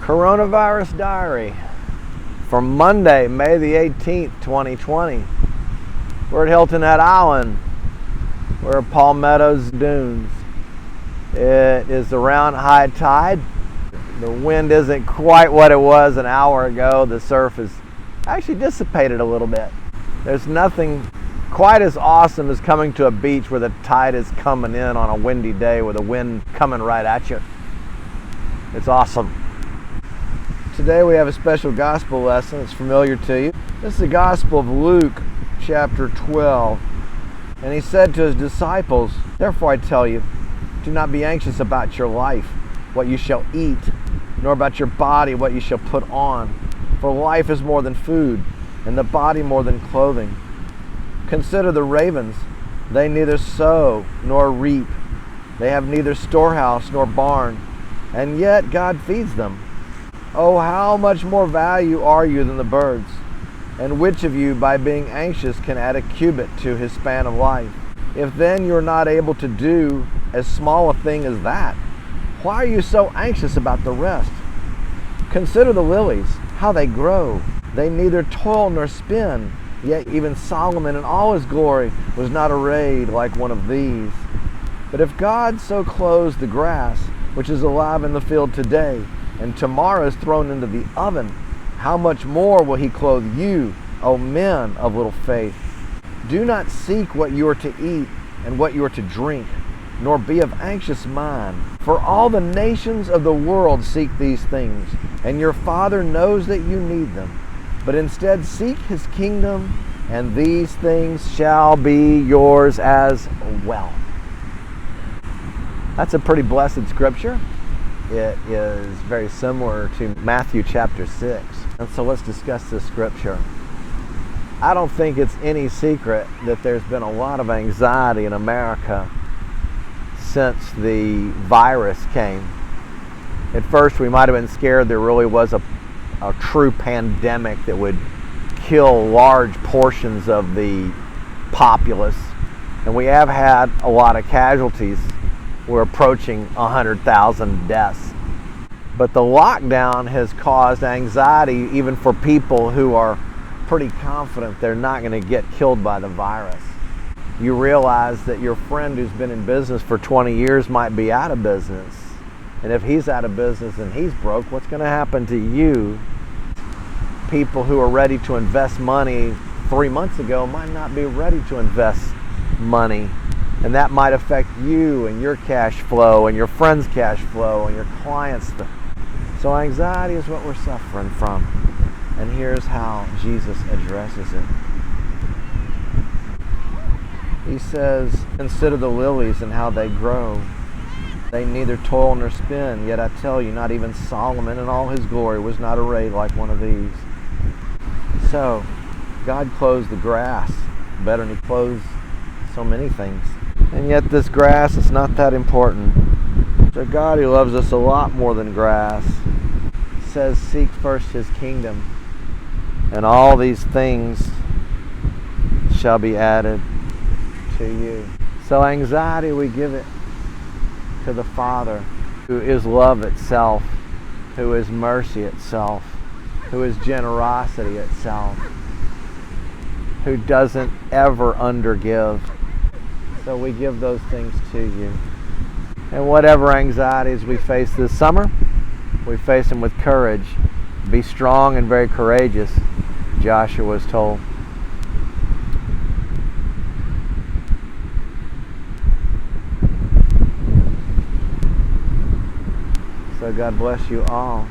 Coronavirus diary for Monday, May the 18th, 2020. We're at Hilton Head Island. We're at Palmetto's Dunes. It is around high tide. The wind isn't quite what it was an hour ago. The surf has actually dissipated a little bit. There's nothing quite as awesome as coming to a beach where the tide is coming in on a windy day with the wind coming right at you. It's awesome. Today we have a special gospel lesson. It's familiar to you. This is the Gospel of Luke, chapter 12. And he said to his disciples, "Therefore I tell you, do not be anxious about your life, what you shall eat, nor about your body, what you shall put on. For life is more than food, and the body more than clothing. Consider the ravens. They neither sow nor reap. They have neither storehouse nor barn, and yet God feeds them. Oh, how much more value are you than the birds? And which of you, by being anxious, can add a cubit to his span of life? If then you're not able to do as small a thing as that, why are you so anxious about the rest? Consider the lilies, how they grow. They neither toil nor spin, yet even Solomon in all his glory was not arrayed like one of these. But if God so clothes the grass, which is alive in the field today, and tomorrow is thrown into the oven, how much more will he clothe you, O men of little faith? Do not seek what you are to eat and what you are to drink, nor be of anxious mind. For all the nations of the world seek these things, and your Father knows that you need them. But instead seek his kingdom, and these things shall be yours as well." That's a pretty blessed scripture. It is very similar to Matthew chapter 6. And so let's discuss this scripture. I don't think it's any secret that there's been a lot of anxiety in America since the virus came. At first we might have been scared there really was a true pandemic that would kill large portions of the populace. And we have had a lot of casualties. We're approaching 100,000 deaths. But the lockdown has caused anxiety even for people who are pretty confident they're not going to get killed by the virus. You realize that your friend who's been in business for 20 years might be out of business. And if he's out of business and he's broke, what's going to happen to you? People who are ready to invest money 3 months ago might not be ready to invest money. And that might affect you and your cash flow and your friends' cash flow and your clients. So anxiety is what we're suffering from. And here's how Jesus addresses it. He says, "Consider the lilies and how they grow. They neither toil nor spin, yet I tell you, not even Solomon in all his glory was not arrayed like one of these." So, God clothes the grass better than he clothes so many things. And yet this grass is not that important. So God, who loves us a lot more than grass, says, seek first his kingdom, and all these things shall be added to you. So anxiety, we give it to the Father, who is love itself, who is mercy itself, who is generosity itself, who doesn't ever undergive. So we give those things to you. And whatever anxieties we face this summer, we face them with courage. Be strong and very courageous, Joshua was told. So God bless you all.